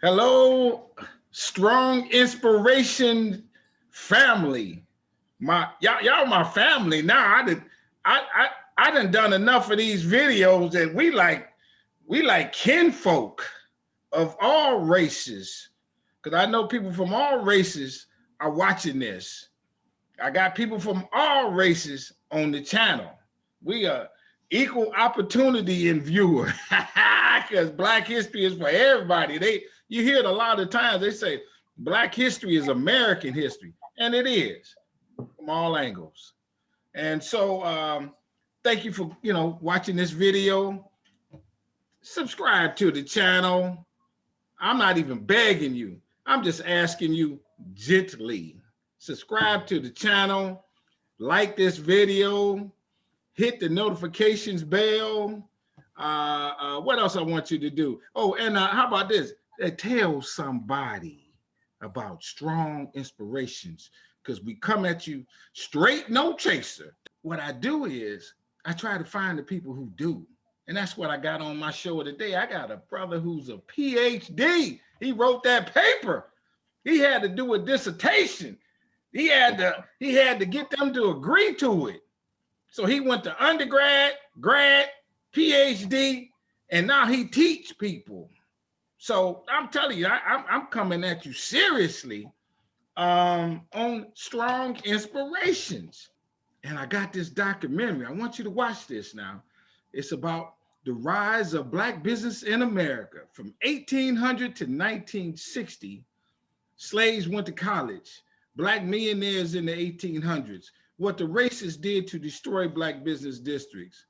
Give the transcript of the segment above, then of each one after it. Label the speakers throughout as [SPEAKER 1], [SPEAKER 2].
[SPEAKER 1] Hello, strong inspiration family. Y'all my family now. I done enough of these videos that we like kinfolk of all races. Cause I know people from all races are watching this. I got people from all races on the channel. We are equal opportunity in viewer because Black history is for everybody. You hear it a lot of times. They say Black history is American history, and it is from all angles. And so, thank you for watching this video. Subscribe to the channel. I'm not even begging you. I'm just asking you gently. Subscribe to the channel, like this video, hit the notifications bell. What else I want you to do? Oh, and how about this? Tell somebody about strong inspirations, because we come at you straight, no chaser. What I do is I try to find the people who do. And that's what I got on my show today. I got a brother who's a PhD. He wrote that paper. He had to do a dissertation. He had to get them to agree to it. So he went to undergrad, grad, PhD, and now he teach people. So I'm telling you, I'm coming at you seriously on strong inspirations. And I got this documentary. I want you to watch this now. It's about the rise of Black business in America from 1800 to 1960. Slaves went to college. Black millionaires in the 1800s. What the racists did to destroy Black business districts.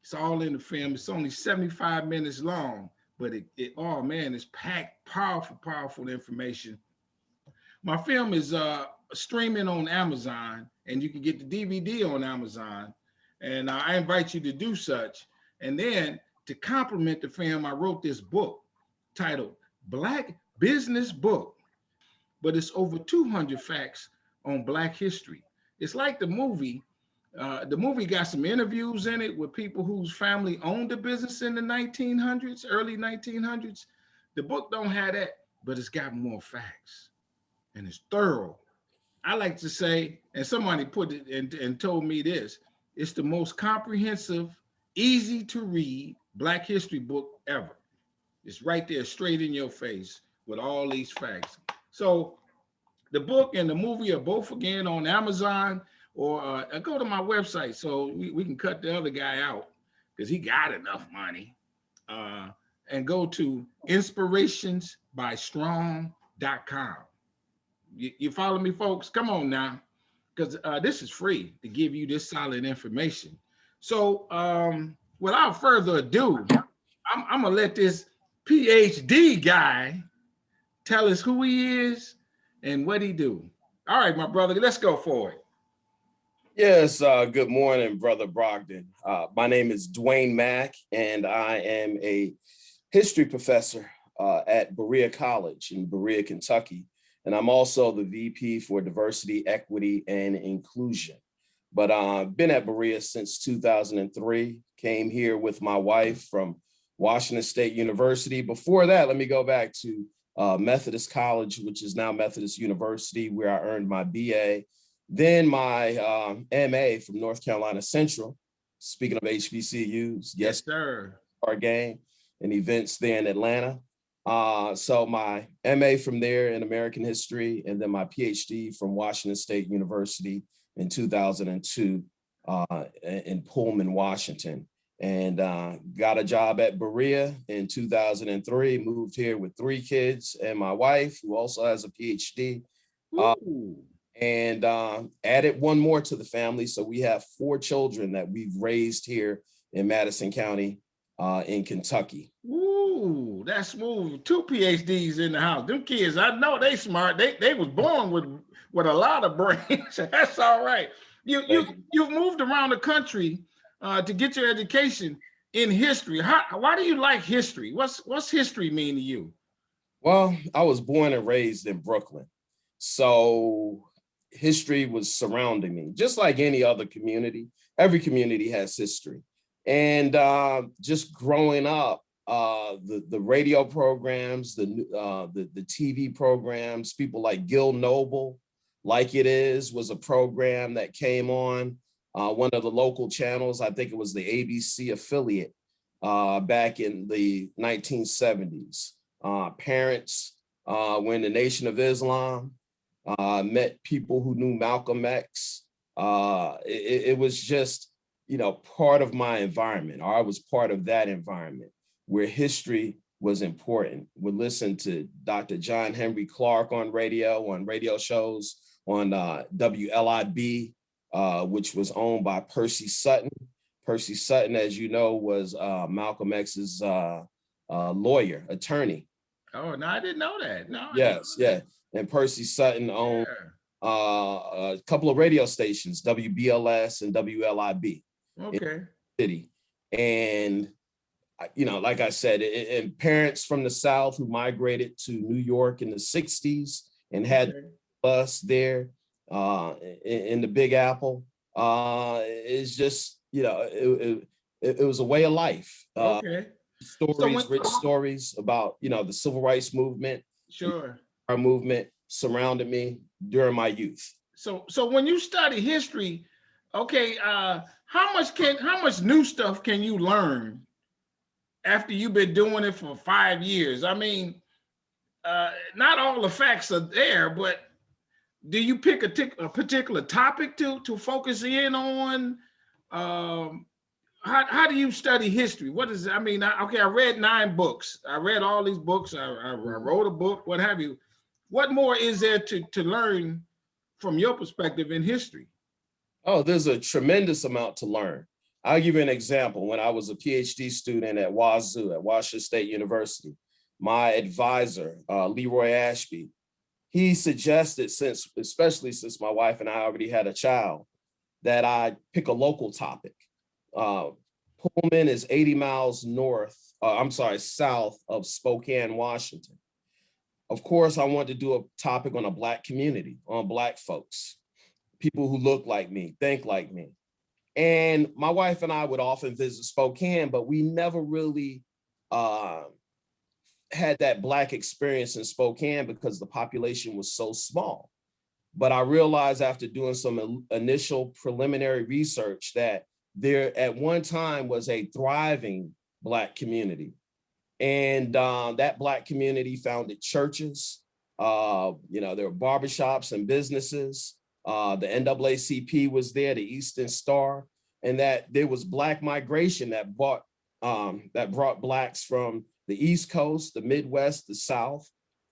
[SPEAKER 1] It's all in the film. It's only 75 minutes long, but oh man, it's packed powerful information. My film is streaming on Amazon, and you can get the DVD on Amazon. And I invite you to do such. And then to complement the film, I wrote this book titled Black Business Book, but it's over 200 facts on Black history. It's like the movie. The movie got some interviews in it with people whose family owned a business in the 1900s, early 1900s. The book don't have that, but it's got more facts and it's thorough. I like to say, and somebody put it and told me this, it's the most comprehensive, easy to read Black history book ever. It's right there, straight in your face with all these facts. So the book and the movie are both again on Amazon, or go to my website so we can cut the other guy out because he got enough money. And go to inspirationsbystrong.com. You follow me, folks? Come on now, because this is free to give you this solid information. So without further ado, I'm gonna let this PhD guy tell us who he is and what he do. All right, my brother, let's go for it.
[SPEAKER 2] Yes, good morning, Brother Brogdon. My name is Dwayne Mack, and I am a history professor at Berea College in Berea, Kentucky. And I'm also the VP for Diversity, Equity, and Inclusion. But I've been at Berea since 2003, came here with my wife from Washington State University. Before that, let me go back to Methodist College, which is now Methodist University, where I earned my BA. Then my MA from North Carolina Central. Speaking of HBCUs,
[SPEAKER 1] yes, sir.
[SPEAKER 2] Our game and events there in Atlanta. So my MA from there in American history, and then my PhD from Washington State University in 2002 in Pullman, Washington. And got a job at Berea in 2003, moved here with 3 kids and my wife, who also has a PhD. And added one more to the family. So we have 4 children that we've raised here in Madison County in Kentucky.
[SPEAKER 1] Ooh, that's smooth. 2 PhDs in the house. Them kids, I know they smart. They was born with a lot of brains. That's all right. You've moved around the country to get your education in history. Why do you like history? What's history mean to you?
[SPEAKER 2] Well, I was born and raised in Brooklyn. So history was surrounding me, just like any other community. Every community has history. And just growing up, the radio programs, the TV programs, people like Gil Noble, Like It Is was a program that came on one of the local channels. I think it was the ABC affiliate back in the 1970s. Parents were in the Nation of Islam, met people who knew Malcolm X. It was just, part of my environment, or I was part of that environment where history was important. We listened to Dr. John Henry Clark on radio shows, on WLIB, which was owned by Percy Sutton. Percy Sutton, as you know, was Malcolm X's lawyer, attorney.
[SPEAKER 1] Oh, no, I didn't know that. No.
[SPEAKER 2] Yes, yeah. And Percy Sutton owned a couple of radio stations, WBLS and WLIB.
[SPEAKER 1] Okay.
[SPEAKER 2] City. And like I said, and parents from the South who migrated to New York in the 60s and had bus there in the Big Apple, is just, it was a way of life.
[SPEAKER 1] Okay.
[SPEAKER 2] Rich stories about, the civil rights movement.
[SPEAKER 1] Sure.
[SPEAKER 2] Our movement surrounded me during my youth.
[SPEAKER 1] So when you study history, okay, how much new stuff can you learn after you've been doing it for 5 years? I mean, not all the facts are there, but do you pick a particular topic to focus in on? How do you study history? What is it? I mean, I read 9 books. I read all these books. I wrote a book, what have you. What more is there to learn from your perspective in history? Oh,
[SPEAKER 2] there's a tremendous amount to learn. I'll give you an example. When I was a PhD student at Wazoo, at Washington State University, my advisor, Leroy Ashby, he suggested, especially since my wife and I already had a child, that I pick a local topic. Pullman is 80 miles south of Spokane, Washington. Of course, I wanted to do a topic on a Black community, on Black folks, people who look like me, think like me. And my wife and I would often visit Spokane, but we never really had that Black experience in Spokane because the population was so small. But I realized after doing some initial preliminary research that there at one time was a thriving Black community. And that Black community founded churches. There were barbershops and businesses. The NAACP was there, the Eastern Star, and that there was Black migration that brought Blacks from the East Coast, the Midwest, the South,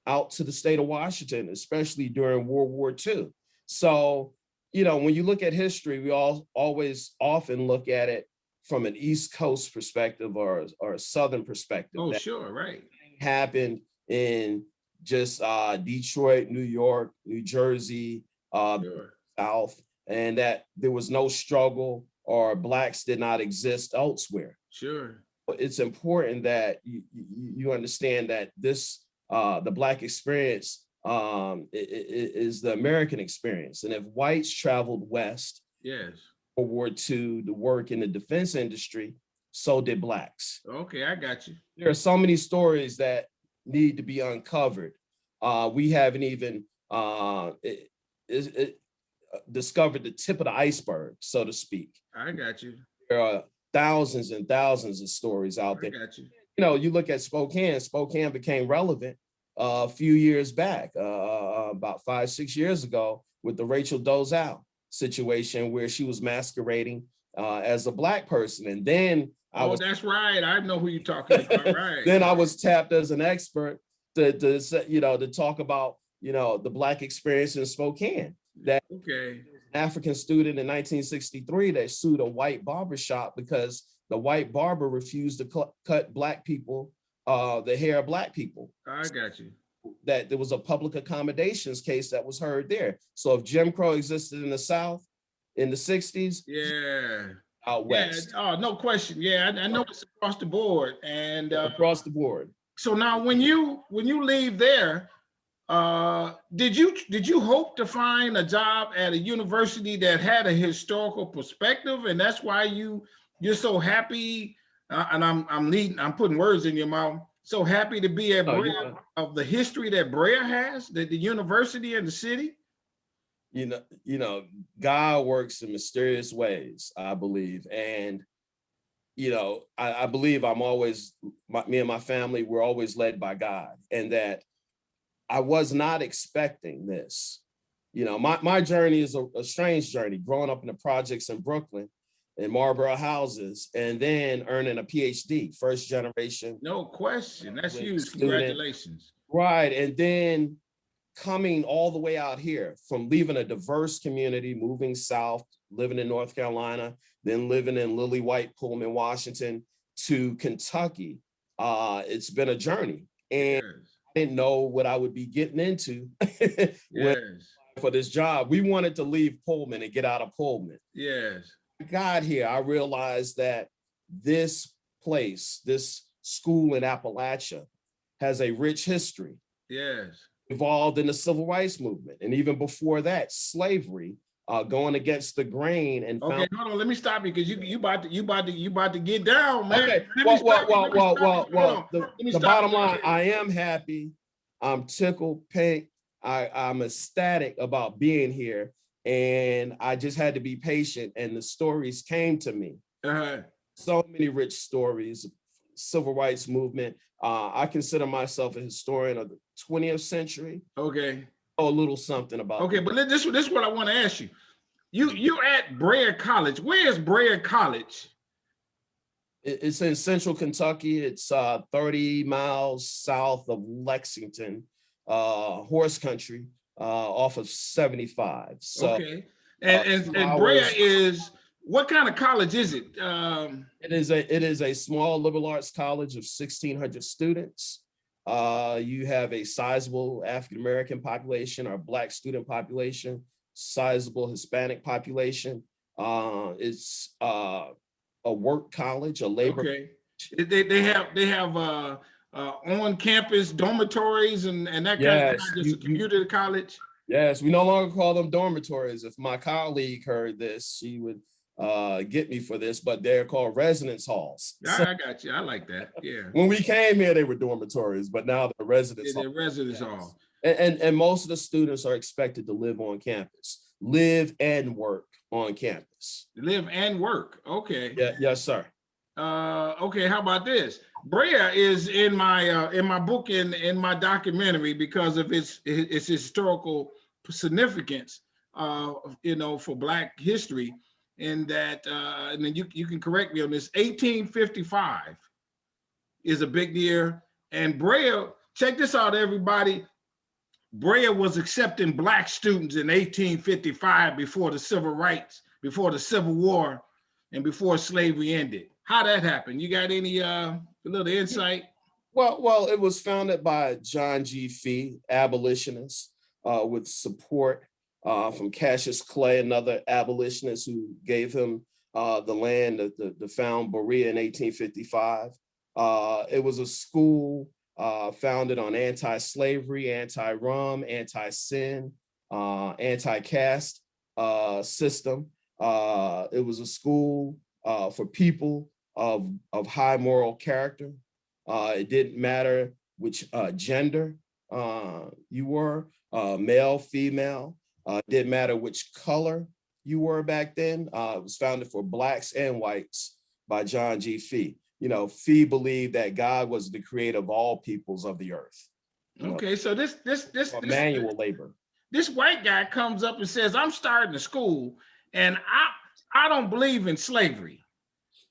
[SPEAKER 2] out to the state of Washington, especially during World War II. So, when you look at history, we always often look at it from an East Coast perspective or a Southern perspective.
[SPEAKER 1] Oh, sure, right.
[SPEAKER 2] Happened in just Detroit, New York, New Jersey, South, and that there was no struggle or Blacks did not exist elsewhere.
[SPEAKER 1] Sure.
[SPEAKER 2] It's important that you understand that this, the Black experience is the American experience. And if whites traveled west,
[SPEAKER 1] yes,
[SPEAKER 2] World War II to work in the defense industry, so did Blacks.
[SPEAKER 1] Okay, I got you.
[SPEAKER 2] There are so many stories that need to be uncovered. We haven't even discovered the tip of the iceberg, so to speak.
[SPEAKER 1] I got you.
[SPEAKER 2] There are thousands and thousands of stories out there.
[SPEAKER 1] I got you.
[SPEAKER 2] You look at Spokane. Spokane became relevant a few years back, about 5-6 years ago, with the Rachel Dolezal situation where she was masquerading as a Black person. And then
[SPEAKER 1] that's right. I know who you're talking about, right.
[SPEAKER 2] Then I was tapped as an expert to talk about, the Black experience in Spokane. That an African student in 1963 that sued a white barbershop because the white barber refused to cut Black people, the hair of Black people.
[SPEAKER 1] I got you.
[SPEAKER 2] That there was a public accommodations case that was heard there. So if Jim Crow existed in the South in the 60s, out west.
[SPEAKER 1] Yeah. Oh, no question. Yeah, I know it's across the board. And
[SPEAKER 2] across the board.
[SPEAKER 1] So now when you leave there, did you hope to find a job at a university that had a historical perspective, and that's why you're so happy and I'm putting words in your mouth. So happy to be at
[SPEAKER 2] Oh,
[SPEAKER 1] Berea, of the history that Berea has, the university and the city.
[SPEAKER 2] God works in mysterious ways, I believe. And, I believe me and my family, we're always led by God, and that I was not expecting this. My journey is a strange journey, growing up in the projects in Brooklyn in Marlboro houses, and then earning a PhD, first generation.
[SPEAKER 1] No question. That's huge.
[SPEAKER 2] Student.
[SPEAKER 1] Congratulations.
[SPEAKER 2] Right. And then coming all the way out here, from leaving a diverse community, moving south, living in North Carolina, then living in Lily White, Pullman, Washington, to Kentucky. It's been a journey. And
[SPEAKER 1] yes.
[SPEAKER 2] I didn't know what I would be getting into
[SPEAKER 1] yes.
[SPEAKER 2] for this job. We wanted to leave Pullman and get out of Pullman.
[SPEAKER 1] Yes.
[SPEAKER 2] I got here, I realized that this place, this school in Appalachia, has a rich history.
[SPEAKER 1] Yes.
[SPEAKER 2] Involved in the civil rights movement, and even before that, slavery, going against the grain. And
[SPEAKER 1] okay, hold on, let me stop you, because you about to get down, man.
[SPEAKER 2] Okay. Well, the bottom line, I am happy, I'm tickled pink, I'm ecstatic about being here, and I just had to be patient, and the stories came to me. So many rich stories, civil rights movement. I consider myself a historian of the 20th century.
[SPEAKER 1] Okay.
[SPEAKER 2] Oh, a little something about.
[SPEAKER 1] Okay, but this is what I want to ask you. You're at Berea College. Where is Berea College?
[SPEAKER 2] It's in central Kentucky. It's 30 miles south of Lexington, horse country, off of 75. So,
[SPEAKER 1] okay. And Berea is, what kind of college is it?
[SPEAKER 2] It is a small liberal arts college of 1,600 students. You have a sizable African-American population, or Black student population, sizable Hispanic population. It's a work college, a labor.
[SPEAKER 1] Okay. They have on-campus dormitories and that kind of, just a community college.
[SPEAKER 2] Yes, we no longer call them dormitories. If my colleague heard this, she would get me for this, but they're called residence halls.
[SPEAKER 1] I got you. I like that. Yeah.
[SPEAKER 2] When we came here, they were dormitories, but now they're residence halls.
[SPEAKER 1] They're residence halls.
[SPEAKER 2] And most of the students are expected to live on campus, live and work on campus.
[SPEAKER 1] Live and work. Okay.
[SPEAKER 2] Yeah. Yes, sir.
[SPEAKER 1] Okay. How about this? Berea is in my book, in my documentary, because of its historical significance, for Black history. And that, and then you can correct me on this, 1855 is a big year. And Berea, check this out, everybody. Berea was accepting Black students in 1855 before the civil rights, before the Civil War, and before slavery ended. How that happened? You got any little insight?
[SPEAKER 2] Well, it was founded by John G. Fee, abolitionist, with support from Cassius Clay, another abolitionist, who gave him the land to found Berea in 1855. It was a school founded on anti-slavery, anti-rum, anti-sin, anti-caste system. It was a school for people of high moral character. It didn't matter which gender you were, male, female. It didn't matter which color you were back then. It was founded for Blacks and whites by John G. Fee. Fee believed that God was the creator of all peoples of the earth.
[SPEAKER 1] Okay, so this
[SPEAKER 2] manual labor.
[SPEAKER 1] This white guy comes up and says, "I'm starting a school, and I don't believe in slavery."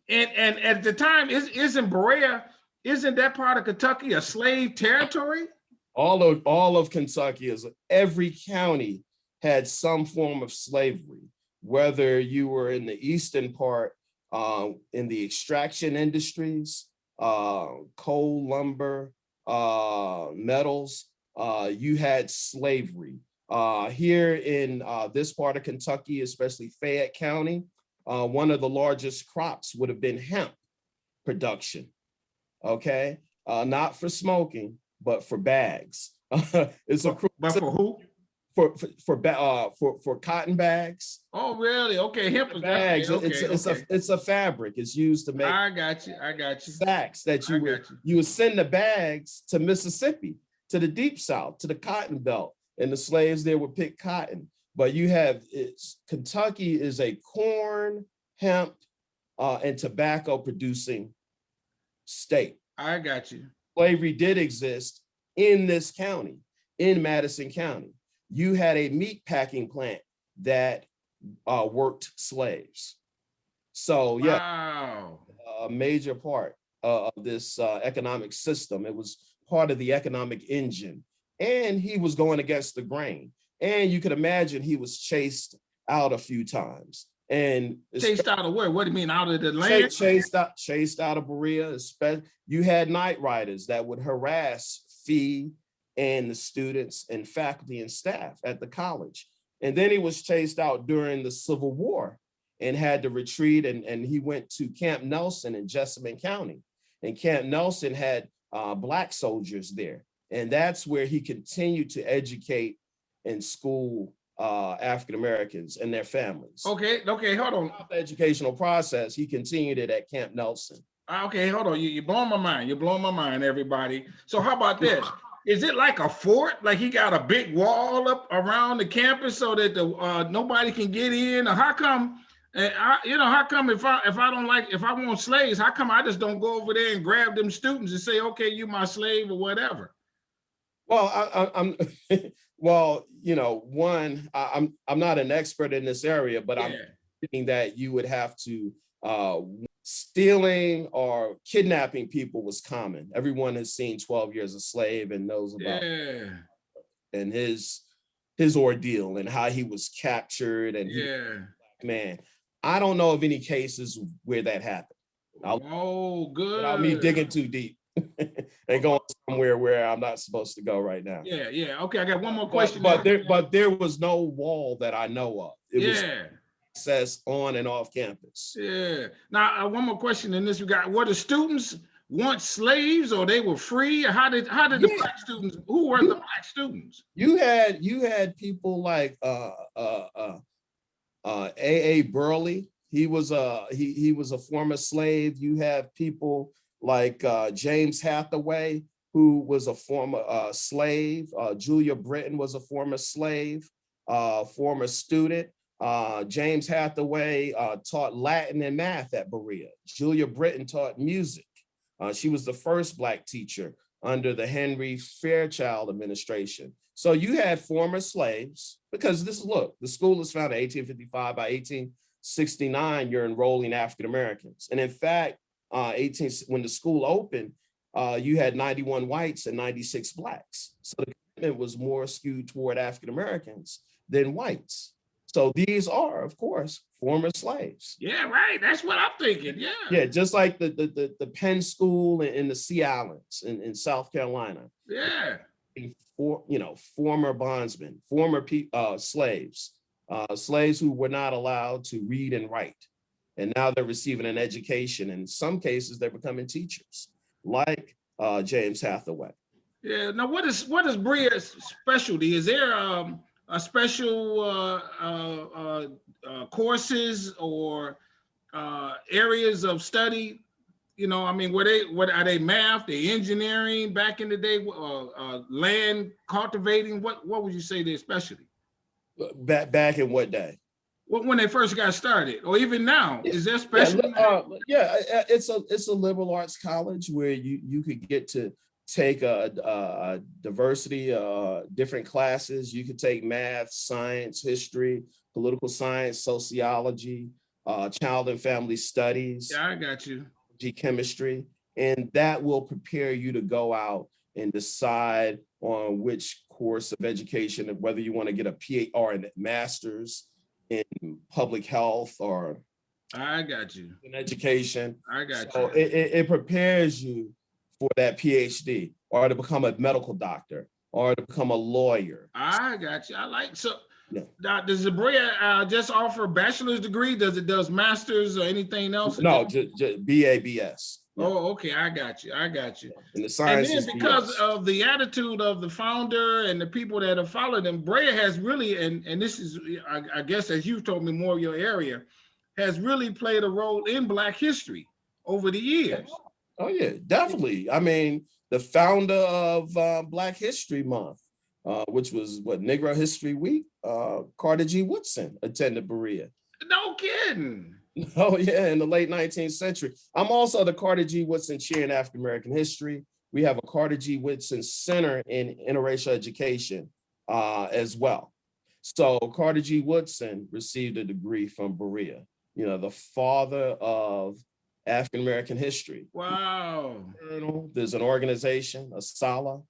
[SPEAKER 1] And at the time, isn't Berea, isn't that part of Kentucky a slave territory?
[SPEAKER 2] All of Kentucky is, every county had some form of slavery, whether you were in the eastern part, in the extraction industries, coal, lumber, metals, you had slavery. Here in this part of Kentucky, especially Fayette County, one of the largest crops would have been hemp production, okay? Not for smoking, but for bags.
[SPEAKER 1] But for who?
[SPEAKER 2] for cotton bags.
[SPEAKER 1] Oh, really? Okay, hemp
[SPEAKER 2] Bags.
[SPEAKER 1] okay,
[SPEAKER 2] It's a fabric. It's used to make.
[SPEAKER 1] I got you. I got you.
[SPEAKER 2] Sacks that you would send the bags to Mississippi, to the deep South, to the Cotton Belt, and the slaves there would pick cotton. But you have Kentucky is a corn, hemp, and tobacco producing state.
[SPEAKER 1] I got you.
[SPEAKER 2] Slavery did exist in this county, in Madison County. You had a meat packing plant that worked slaves. So yeah,
[SPEAKER 1] wow.
[SPEAKER 2] A major part of this economic system. It was part of the economic engine, and he was going against the grain. And you could imagine he was chased out a few times. And
[SPEAKER 1] chased out of where? What do you mean, out of the land?
[SPEAKER 2] Chased out of Berea. You had night riders that would harass Fee and the students and faculty and staff at the college. And then he was chased out during the Civil War and had to retreat, and he went to Camp Nelson in Jessamine County. And Camp Nelson had Black soldiers there. And that's where he continued to educate and school African Americans and their families.
[SPEAKER 1] Okay, hold on.
[SPEAKER 2] The educational process, he continued it at Camp Nelson.
[SPEAKER 1] Okay, hold on. You're blowing my mind. You're blowing my mind, everybody. So how about this? Is it like a fort? Like he got a big wall up around the campus so that nobody can get in? Or how come? How come if I want slaves, how come I just don't go over there and grab them students and say, okay, you my slave or whatever?
[SPEAKER 2] Well, I'm well, I'm not an expert in this area, but I'm thinking that you would have to stealing or kidnapping people was common. Everyone has seen 12 Years a Slave and knows about and his ordeal and how he was captured and man. I don't know of any cases where that happened.
[SPEAKER 1] Good.
[SPEAKER 2] Without me digging too deep and going somewhere where I'm not supposed to go right now.
[SPEAKER 1] Yeah. Okay, I got one more question.
[SPEAKER 2] But there was no wall that I know of. It was access on and off campus.
[SPEAKER 1] Yeah. Now, one more question in this regard. Were the students once slaves or they were free? How did the Black students, who were the Black students?
[SPEAKER 2] You had people like A.A. Burley. He was a former slave. You have people like James Hathaway, who was a former slave. Julia Britton was a former slave, former student. James Hathaway taught Latin and math at Berea. Julia Britton taught music. She was the first Black teacher under the Henry Fairchild administration. So you had former slaves, because the school was founded in 1855. By 1869, you're enrolling African Americans. And in fact, when the school opened, you had 91 whites and 96 Blacks. So the commitment was more skewed toward African Americans than whites. So these are, of course, former slaves.
[SPEAKER 1] Yeah, right. That's what I'm thinking. Yeah.
[SPEAKER 2] Yeah, just like the Penn School in the Sea Islands in South Carolina.
[SPEAKER 1] Yeah.
[SPEAKER 2] Former bondsmen, former slaves, slaves who were not allowed to read and write. And now they're receiving an education. In some cases, they're becoming teachers, like James Hathaway.
[SPEAKER 1] Yeah. Now, what is Berea's specialty? Is there a special courses or areas of study? What are they math, they engineering back in the day, land cultivating? What would you say their specialty?
[SPEAKER 2] Back in what day?
[SPEAKER 1] When they first got started, or even now, is there specialty?
[SPEAKER 2] It's a liberal arts college where you could get to take a diversity, different classes. You could take math, science, history, political science, sociology, child and family studies.
[SPEAKER 1] Yeah, I got you.
[SPEAKER 2] Chemistry, and that will prepare you to go out and decide on which course of education, and whether you want to get a PhD or a master's in public health or
[SPEAKER 1] I got you
[SPEAKER 2] in education.
[SPEAKER 1] I got
[SPEAKER 2] you. It prepares you for that PhD, or to become a medical doctor, or to become a lawyer.
[SPEAKER 1] I got you. I like so. Yeah. Now, does Berea just offer a bachelor's degree? Does masters or anything else?
[SPEAKER 2] No, just BA, BS. Yeah.
[SPEAKER 1] Oh, okay, I got you. I got you.
[SPEAKER 2] And the
[SPEAKER 1] And
[SPEAKER 2] science
[SPEAKER 1] then
[SPEAKER 2] is
[SPEAKER 1] because
[SPEAKER 2] BS.
[SPEAKER 1] of the attitude of the founder and the people that have followed him, Berea has really, and this is, I guess, as you've told me more of your area, has really played a role in Black history over the years.
[SPEAKER 2] Oh yeah, definitely. I mean, the founder of Black History Month, which was what, Negro History Week, Carter G. Woodson attended Berea.
[SPEAKER 1] No kidding.
[SPEAKER 2] Oh yeah, in the late 19th century. I'm also the Carter G. Woodson Chair in African American History. We have a Carter G. Woodson Center in Interracial Education as well. So Carter G. Woodson received a degree from Berea, the father of African American history.
[SPEAKER 1] Wow.
[SPEAKER 2] There's an organization, a Sala,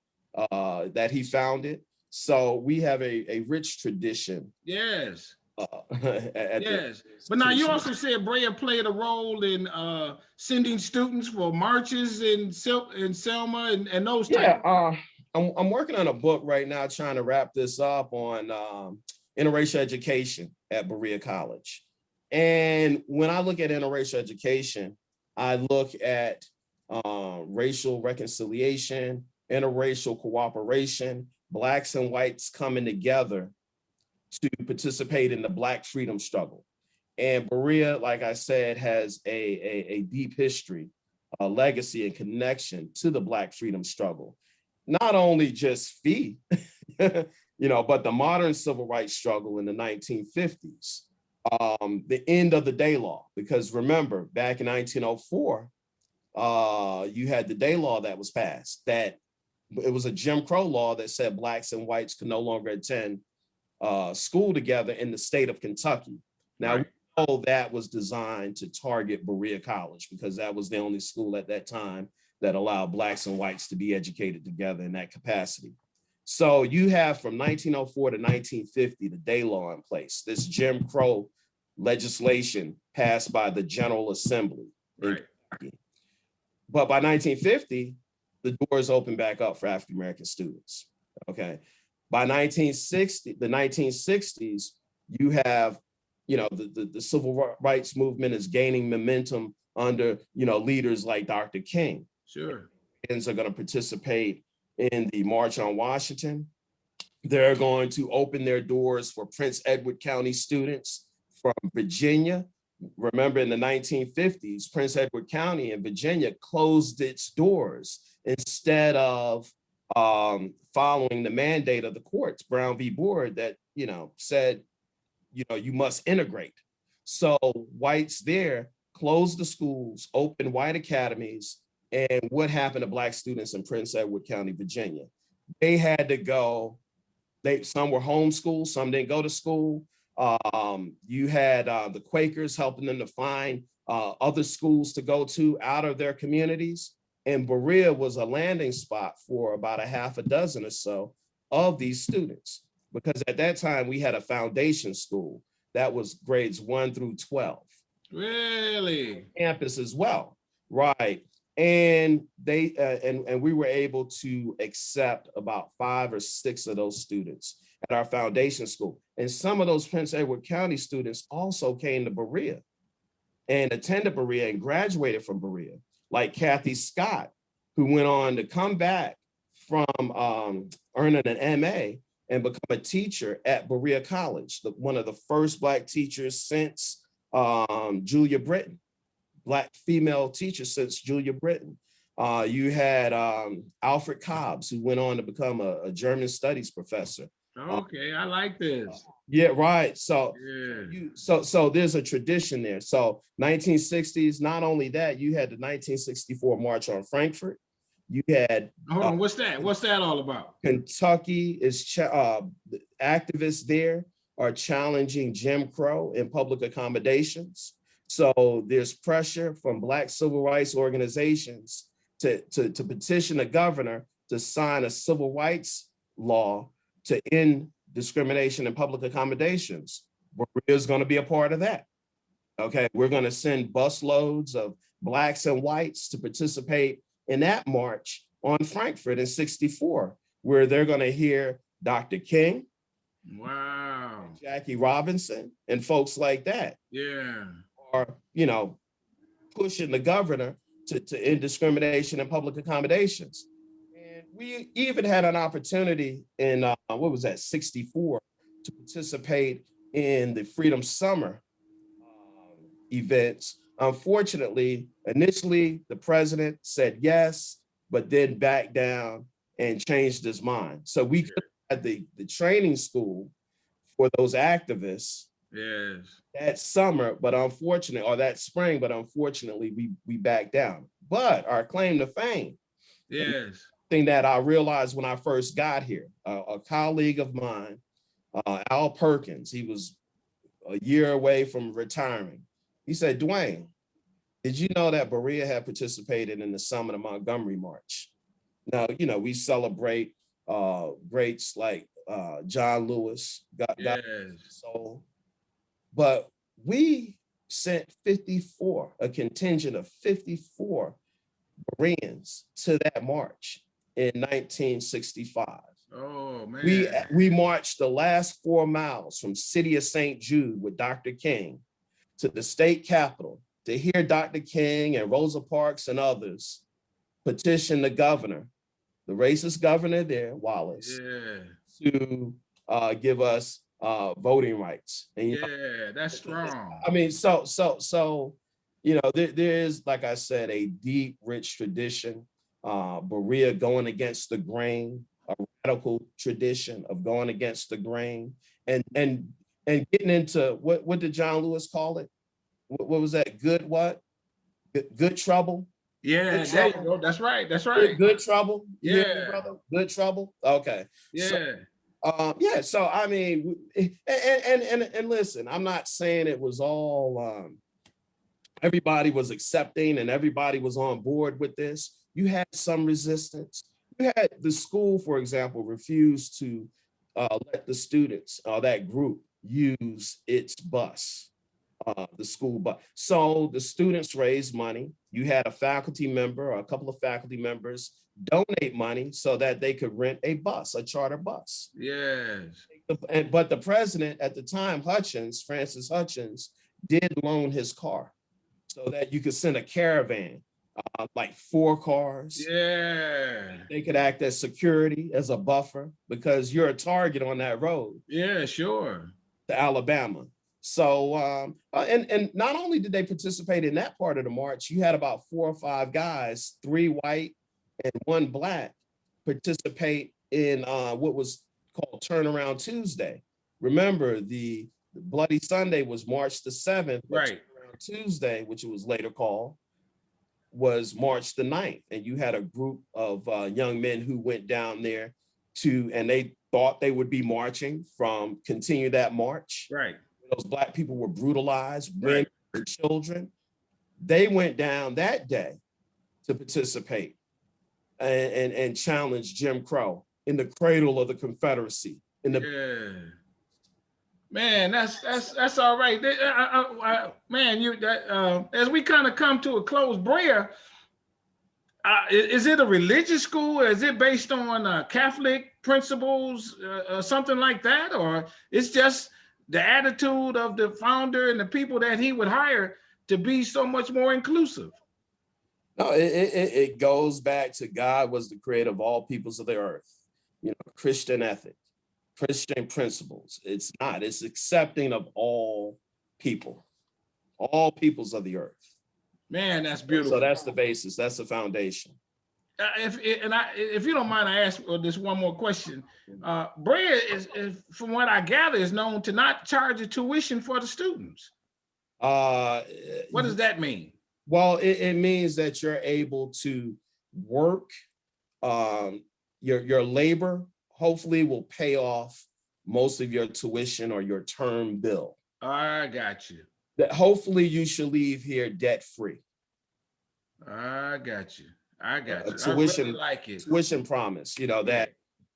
[SPEAKER 2] that he founded. So we have a rich tradition.
[SPEAKER 1] Yes.
[SPEAKER 2] At
[SPEAKER 1] Yes. But now you also said Berea played a role in sending students for marches in Selma and those types.
[SPEAKER 2] Yeah, I'm working on a book right now, trying to wrap this up on interracial education at Berea College. And when I look at interracial education, I look at racial reconciliation, interracial cooperation, Blacks and whites coming together to participate in the Black freedom struggle. And Berea, like I said, has a deep history, a legacy and connection to the Black freedom struggle. Not only just fee, but the modern civil rights struggle in the 1950s, the end of the day law, because remember, back in 1904, you had the day law that was passed, that it was a Jim Crow law that said Blacks and whites could no longer attend school together in the state of Kentucky. Now, right. We know that was designed to target Berea College because that was the only school at that time that allowed Blacks and whites to be educated together in that capacity. So you have from 1904 to 1950, the day law in place, this Jim Crow legislation passed by the General Assembly. Right. But by 1950, the doors opened back up for African American students. Okay. By the 1960s, you have, the civil rights movement is gaining momentum under, leaders like Dr. King.
[SPEAKER 1] Sure.
[SPEAKER 2] Are going to participate in the March on Washington. They're going to open their doors for Prince Edward County students from Virginia. Remember, in the 1950s, Prince Edward County in Virginia closed its doors instead of following the mandate of the courts, Brown v. Board, that, said, you must integrate. So whites there closed the schools, opened white academies. And what happened to Black students in Prince Edward County, Virginia? They had to go, some were homeschooled, some didn't go to school. You had the Quakers helping them to find other schools to go to out of their communities. And Berea was a landing spot for about a half a dozen or so of these students, because at that time we had a foundation school that was grades 1 through 12.
[SPEAKER 1] Really?
[SPEAKER 2] Campus as well, right? And they and we were able to accept about 5 or 6 of those students at our foundation school. And some of those Prince Edward County students also came to Berea and attended Berea and graduated from Berea, like Kathy Scott, who went on to come back from earning an MA and become a teacher at Berea College, one of the first Black teachers since Julia Britton. Black female teacher since Julia Britton. You had Alfred Cobbs, who went on to become a German studies professor.
[SPEAKER 1] Okay, I like this.
[SPEAKER 2] Yeah, right. So,
[SPEAKER 1] yeah.
[SPEAKER 2] So there's a tradition there. So 1960s, not only that, you had the 1964 March on Frankfurt. You had
[SPEAKER 1] hold on, what's that? What's that all about?
[SPEAKER 2] Kentucky is activists there are challenging Jim Crow in public accommodations. So there's pressure from Black civil rights organizations to petition the governor to sign a civil rights law to end discrimination in public accommodations. Berea's going to be a part of that. Okay, we're going to send busloads of Blacks and whites to participate in that march on Frankfurt in '64, where they're going to hear Dr. King,
[SPEAKER 1] wow,
[SPEAKER 2] Jackie Robinson, and folks like that.
[SPEAKER 1] Yeah.
[SPEAKER 2] Are, pushing the governor to end discrimination in public accommodations. And we even had an opportunity in, what was that, 64, to participate in the Freedom Summer events. Unfortunately, initially, the president said yes, but then backed down and changed his mind. So we could have had the training school for those activists that summer, but unfortunately, or that spring, but unfortunately, we backed down. But our claim to fame, thing that I realized when I first got here, a colleague of mine, Al Perkins, he was a year away from retiring. He said, Dwayne, did you know that Berea had participated in the Summit of Montgomery March? Now, you know, we celebrate greats like John Lewis, God soul, but we sent 54, a contingent of 54 Bereans to that march in 1965.
[SPEAKER 1] Oh, man.
[SPEAKER 2] We marched the last 4 miles from City of St. Jude with Dr. King to the state capitol to hear Dr. King and Rosa Parks and others petition the governor, the racist governor there, Wallace, to give us voting rights. And,
[SPEAKER 1] that's strong.
[SPEAKER 2] I mean, so you know, there is, like I said, a deep, rich tradition. Berea going against the grain, a radical tradition of going against the grain, and getting into what did John Lewis call it? What was that? Good what? Good trouble.
[SPEAKER 1] Yeah,
[SPEAKER 2] good
[SPEAKER 1] there
[SPEAKER 2] trouble.
[SPEAKER 1] you go. That's right. That's right.
[SPEAKER 2] Good trouble. You
[SPEAKER 1] Yeah,
[SPEAKER 2] hear me, brother. Good trouble. Okay.
[SPEAKER 1] Yeah.
[SPEAKER 2] So, so I mean, and listen, I'm not saying it was all everybody was accepting and everybody was on board with this. You had some resistance. You had the school, for example, refuse to let the students, that group, use its bus, the school bus. So the students raised money. You had a faculty member or a couple of faculty members donate money so that they could rent a bus, a charter bus.
[SPEAKER 1] Yes.
[SPEAKER 2] But the president at the time, Francis Hutchins, did loan his car so that you could send a caravan, like 4 cars.
[SPEAKER 1] Yeah.
[SPEAKER 2] They could act as security, as a buffer, because you're a target on that road.
[SPEAKER 1] Yeah, sure.
[SPEAKER 2] To Alabama. So, and not only did they participate in that part of the march, you had about 4 or 5 guys, 3 white and 1 black, participate in what was called Turnaround Tuesday. Remember, the Bloody Sunday was March the 7th,
[SPEAKER 1] right?
[SPEAKER 2] Turnaround Tuesday, which it was later called, was March the 9th. And you had a group of young men who went down there and they thought they would be marching from continue that march.
[SPEAKER 1] Right.
[SPEAKER 2] Those black people were brutalized, women and children. They went down that day to participate and challenge Jim Crow in the cradle of the Confederacy.
[SPEAKER 1] Man, that's all right. Man, as we kind of come to a close, Berea, is it a religious school? Is it based on Catholic principles, something like that, or it's just the attitude of the founder and the people that he would hire to be so much more inclusive?
[SPEAKER 2] No, it goes back to God was the creator of all peoples of the earth. You know, Christian ethic, Christian principles. It's accepting of all people, all peoples of the earth.
[SPEAKER 1] Man, that's beautiful.
[SPEAKER 2] So that's the basis. That's the foundation.
[SPEAKER 1] If you don't mind, I ask this one more question. Berea is, from what I gather, is known to not charge a tuition for the students. What does that mean?
[SPEAKER 2] Well, it means that you're able to work. Your labor hopefully will pay off most of your tuition or your term bill.
[SPEAKER 1] I got you.
[SPEAKER 2] That hopefully you should leave here debt free.
[SPEAKER 1] I got you. I
[SPEAKER 2] Tuition,
[SPEAKER 1] I really like it.
[SPEAKER 2] Tuition promise, you know, that,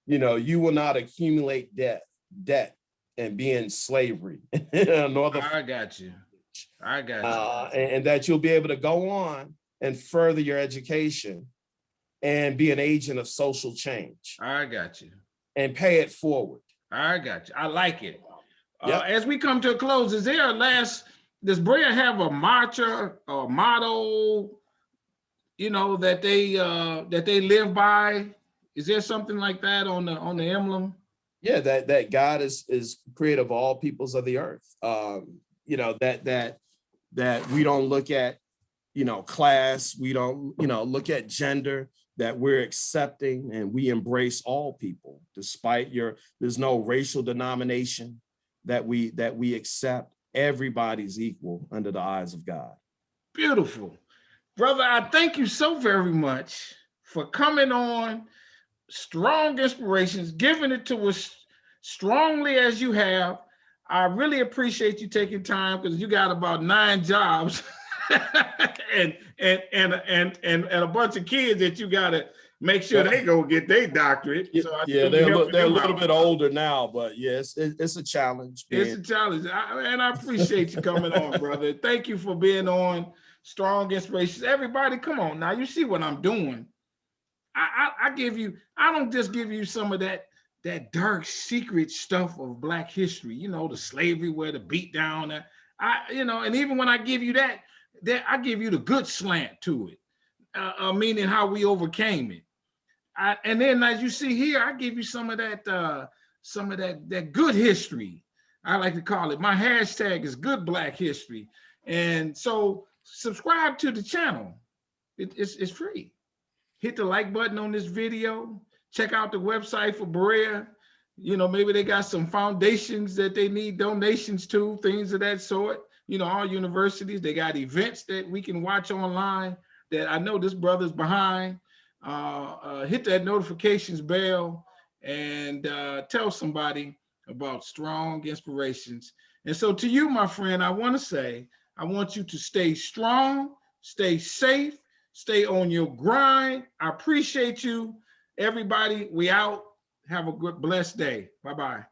[SPEAKER 2] you know, you will not accumulate debt and be in slavery.
[SPEAKER 1] I got you. I got you.
[SPEAKER 2] And that you'll be able to go on and further your education and be an agent of social change.
[SPEAKER 1] I got you.
[SPEAKER 2] And pay it forward.
[SPEAKER 1] I got you. I like it. As we come to a close, does Berea have a mantra or motto, you know, that they live by? Is there something like that on the emblem?
[SPEAKER 2] Yeah, that God is creator of all peoples of the earth. You know, that we don't look at, you know, class, we don't, you know, look at gender, that we're accepting and we embrace all people, despite there's no racial denomination that we accept. Everybody's equal under the eyes of God.
[SPEAKER 1] Beautiful. Brother, I thank you so very much for coming on Strong Inspirations, giving it to us strongly as you have. I really appreciate you taking time, because you got about 9 jobs and a bunch of kids that you got to make sure they go get their doctorate.
[SPEAKER 2] Yeah,
[SPEAKER 1] So I
[SPEAKER 2] yeah, they're a little bit older now, but yes, it's a challenge.
[SPEAKER 1] It's a challenge. And I appreciate you coming on, brother. Thank you for being on Strong Inspirations. Everybody, come on now. You see what I'm doing. I don't just give you some of that dark secret stuff of Black history, you know, the slavery, where the beat down. You know, and even when I give you that I give you the good slant to it, meaning how we overcame it. And then, as you see here, I give you some of that good history. I like to call it. My hashtag is Goodblackhistory. And so subscribe to the channel. It's free. Hit the like button on this video. Check out the website for Berea. You know, maybe they got some foundations that they need donations to, things of that sort. You know, all universities, they got events that we can watch online that I know this brother's behind. Hit that notifications bell and tell somebody about Strong Inspirations. And so to you, my friend, I want to say, I want you to stay strong, stay safe, stay on your grind. I appreciate you. Everybody, we out. Have a good, blessed day. Bye-bye.